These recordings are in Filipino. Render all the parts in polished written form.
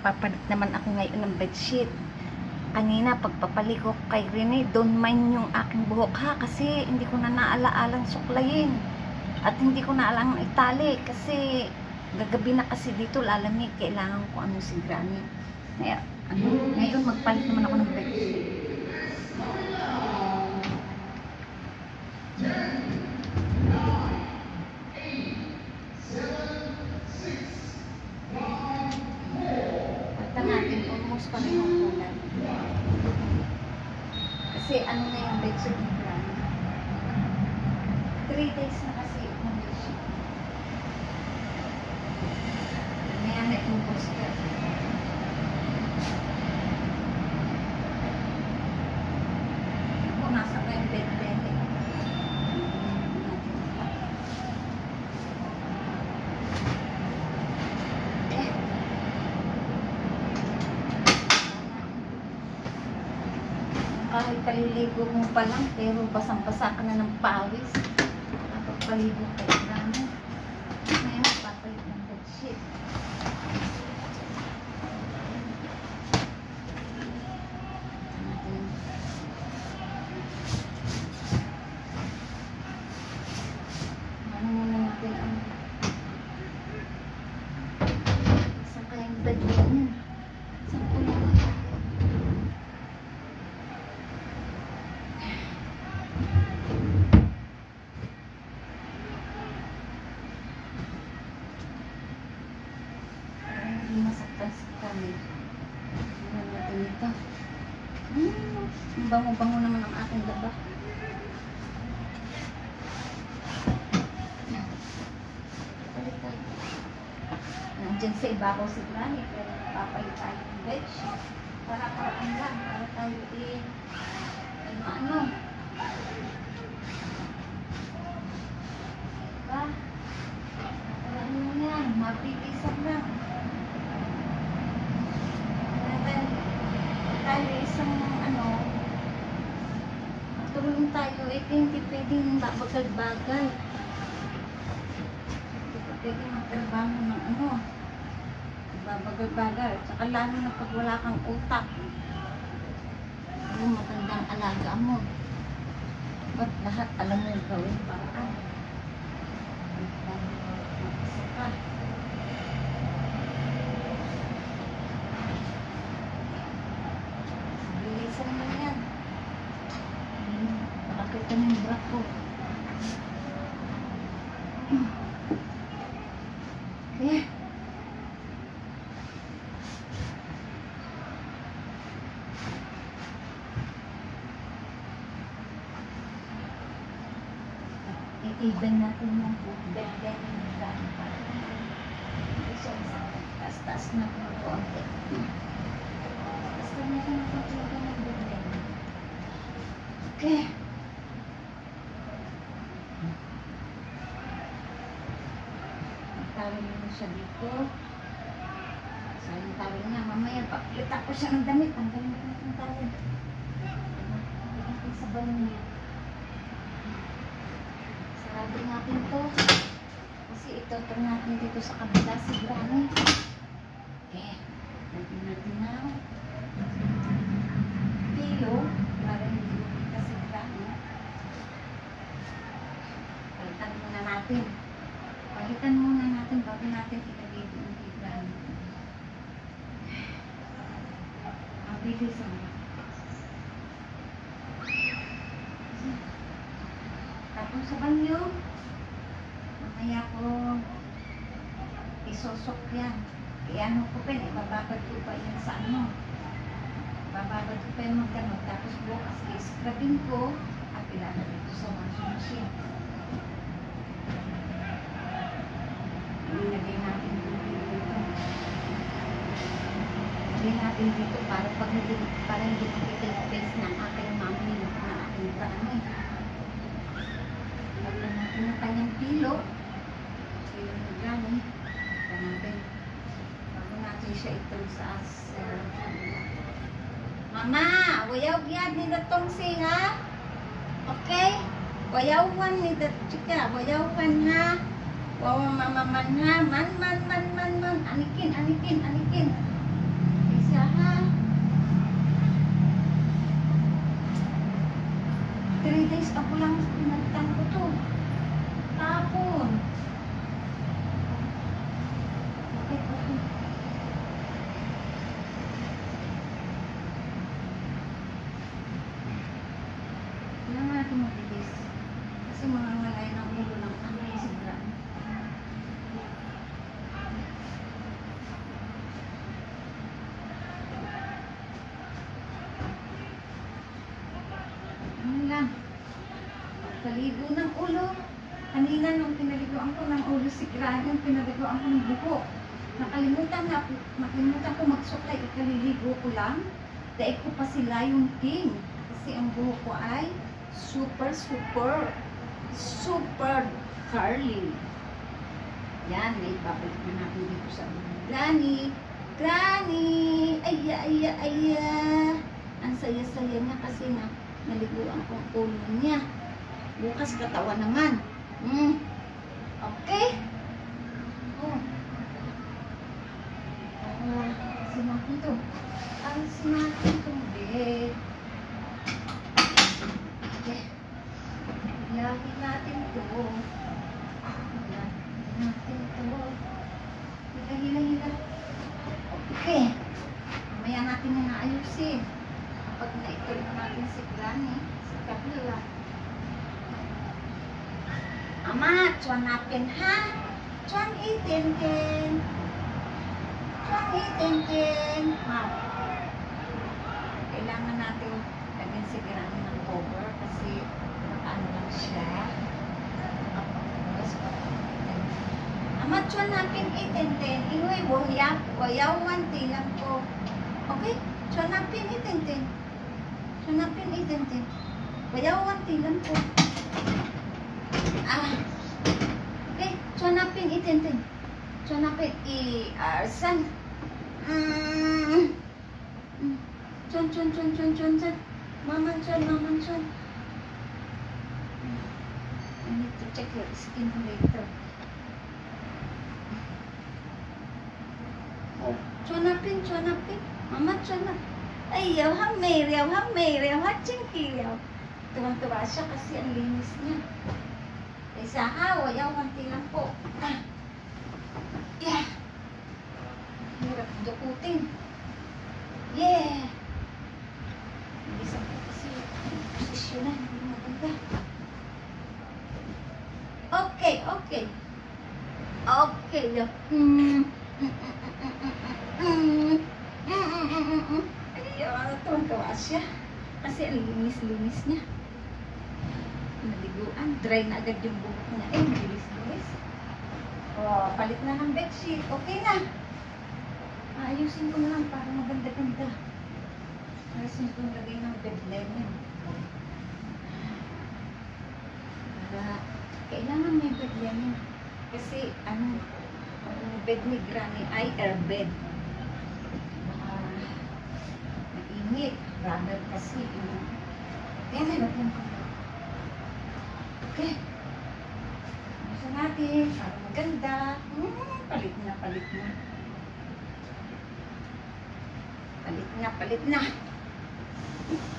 Magpapalit naman ako ngayon ng bedsheet. Kanina pagpapaliko kay Rene, don't mind yung aking buhok ha, kasi hindi ko na naaalaalang suklayin at hindi ko na alang itali kasi gagabi na kasi dito lalamig, kailangan ko ano si Granny. Ngayon magpalit naman ako ng bedsheet. Pagka natin almost parehong kulay. Kasi ano na yung bedsheet ni Granny. 3 days na kasi yung bedsheet. Ngayon na itong poster. Ako nasa pa yung bed. Kahit kaliligo mo pa lang, pero basang-basa ka na ng pawis. Nakapagpaligo ka namin. Ngayon, papalit ng bedsheet. Ano muna natin ang isang kayang bed niya. Isang tulong. Bango-bango naman ang aking laba. Nandiyan sa ibabaw si Granny, pero papalit tayo ng bedsheet. Para lang, para tayo ano. Diba? Ano mo yan, mabilisan lang. Tayo isang tulong tayo, hindi pwedeng babagal-bagal. Hindi pa pwedeng magtrabaho ng babagal-bagal. Tsaka lalo na pag wala kang utak. Yung magandang alaga mo. Ba't lahat alam mo yung gawin paraan? Mag-isa ka. Bilisan mo yan. Nakakita na yung brak ko. Okay. I-even natin yung bed-bed yung Granny para hindi siya taas-taas na ng konti. Basta natin napatulaga ng bed-bed. Okay. Tawin mo siya dito. Sayang tawin niya. Mamaya paklita ko siya ng damit. Ang galing ng tawin. Ang sa balon niya. Sarado natin to. Kasi ito natin dito sa kabila si Granny. Okay. Lagyan natin na pilo. Para hindi lumita si Granny. Palitan muna natin. Palitan muna natin bago natin ilagay yung higlaan. Ang bilis ang tapos sa banyo, mamaya ko isosok yan. Iano ko pa yun, ibababad ko pa yan sa bababad ko pa yung magganot. Tapos bukas i-scrubbing ko at ilalagay ito sa washing machine. Ilagay natin dito. Ilagay natin dito para pag hindi makikita-face ng aking mami na aking Granny. Ilagay natin yung kanyang pilo. Pilo ni Granny. Ilagay natin. Bago natin siya itong sa Mama! Wayaw gyad ni datong ha? Okay? Wayawan ni chika. Wayawan ha? Wow, mama man ha, man. Anikin. Paligo ng ulo. Kanina nung pinaliguan ko ng ulo si Granny, pinaliguan ko ng buhok. Nakalimutan ko magsuklay, ikaliligo ko lang. Dahil ko pa sila yung king. Kasi ang buhok ko ay super curly. Yan, may babalik na natin dito sa Granny. Granny! Aya! Ang saya-saya niya kasi naliguan ko ang ulo niya. Bukas katawan naman. Okay? Alisin natin ito. Alisin natin itong bed. Okay. Ilahin natin ito. Hila. Okay. Mamaya natin na naayusin. Kapag naituloy natin si Granny, sa kabila. Ama, chuan natin ha? Chuan itin. Kailangan natin lagyan si Granny ng cover kasi ano lang siya. Ama, chuan natin itin. Inuwi, wayaw wanti lang po. Okay? Chuan natin itin. Wayaw wanti lang po. Okay, chuan natin itin. Chuan natin i-arsan. Chuan. Maman chuan. I need to check your skin later. Oh, chuan natin. Mama chuan na. Ayaw, hamay, hatchingkiyaw. Tuwang-tuwa siya kasi ang linis niya. Isa ayaw, konti lang po. Yeah. Hirap dukutin. Yeah. Isa po kasi posisyon na, hindi maganda. Okay. Ayaw, tuwang-tuwa siya. Kasi ang linis niya. Naliguan, dry na agad yung buhok niya. Bilis. Palit na ng bedsheet. Okay na. Ayusin ko na lang para maganda-ganda. Ayusin ko lagay ng bed linen. Kailangan may bed linen. Kasi ang bed ni Granny ay airbed. Mainit. Rather kasi yan na natin ko. Okay. Gusto natin para maganda. Palit na.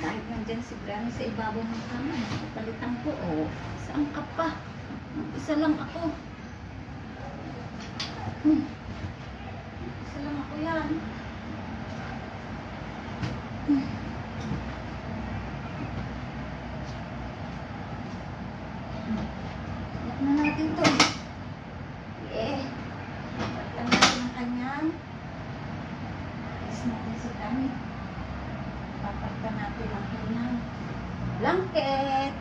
Kahit nandyan si Granny sa ibabaw ng kama, palitan ko. Saan ka pa? Isa lang ako. Yan. Iyak na natin to. Palitan natin ang kanyang. Alis natin si Granny. Papalitan natin ang kanyang blanket.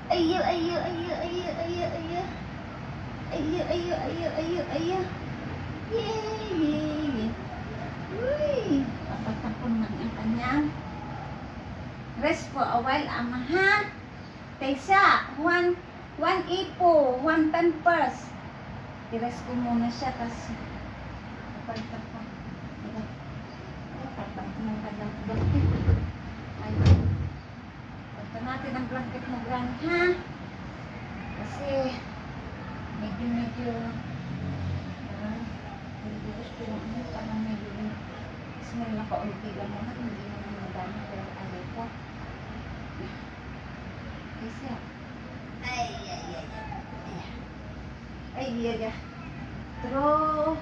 Ayo. Yay! Uy! Papalitan ko naman ang kanyang. Rest for a while, ama, ha? Taysa, one ipo, 1 pampers. I-rest ko muna siya kasi papalitan ko. Papalitan ko ng kanyang blanket. Papalitan natin ang blanket mo, Granny, ha? Kasi medyo gusto mo parang medyo smell na kaunti lang mo, hindi naman madami pero ano ko. Kasi ay True.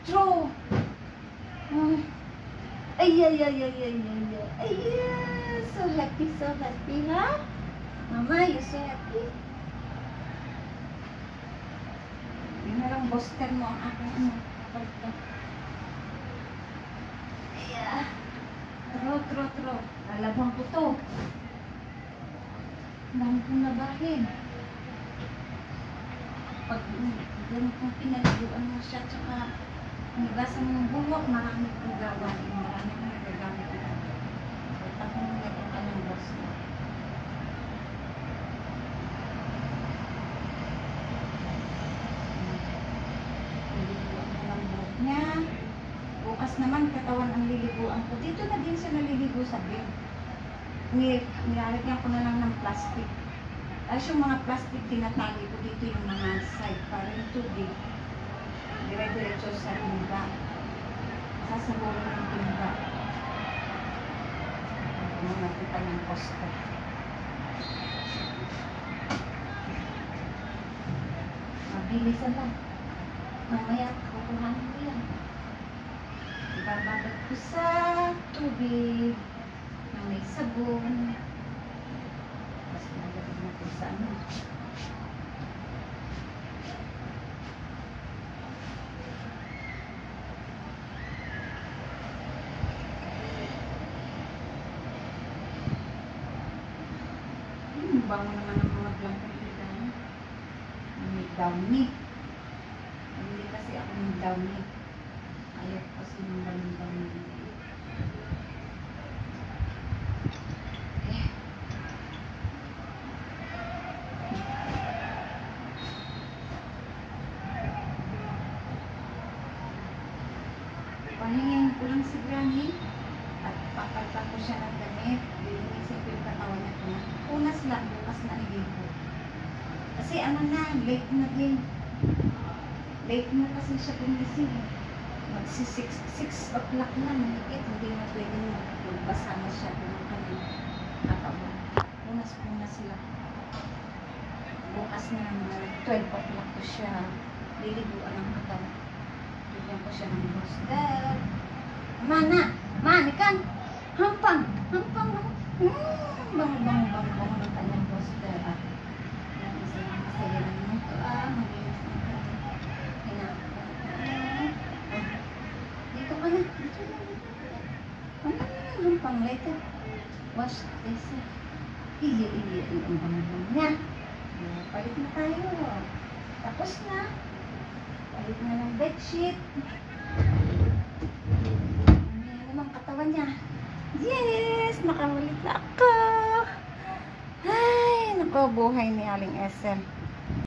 So happy, ha? Mama, you so happy? Yun na lang, booster mo ang aking ano. True. Lalabang ko to. Dami kong labahin. Pag ganitong pinaliguan mo siya, tsaka nigasan mo ng buhok, marami kong gawain. Marami kong nagagamit ito. So, tapos ito ka ng boss mo. Niliguan mo ng buhok niya. Bukas naman, katawan ang liliguan ko. Dito na din siya naliligo sa bed. Nilalagyan ko na lang ng plastic. Tapos yung mga plastic, tinatali ko dito yung mga side para yung tubig. Dire-diretso sa timba. Sasaburin ng timba. Ano nakita ng costa. Mabilisan lang. Mamaya, kukuhanin ko yan. Ibababat ko sa tubig na may sabon. Tapos pinagagad natin sa ano. Bango naman ang mga blanket dito. May downy. Hindi kasi ako ng downy. Ayaw ko kasi ng downy. Okay. Pahingin ko lang si Granny at papalpan ko siya ng damit. Lilinisin ko yung katawan niya ko na. Unas lang, bukas na niligo. Kasi ano na, late na din. Late na kasi siya gumising. Magsi 6 o'clock na, mahigit. Hindi na pwedeng magbasa na siya ng kanyang katawan. Unas sila. Bukas na naman, 12 o'clock ko siya liliguan ng katawan. Bigyan ko siya ng boss dad. Mana, ikan. Hampang. Bang ng kanyang boss dad. Masaya naman ito. Malinis na ka. Dito ka na. Hampang later. Wash this. Ili ang bang niya. Palit na tayo. Tapos na. Palit na ng bedsheet. Ano naman katawan niya. Yes! Nakaulit na ako. Ay, naku, buhay ni Aling Ethel.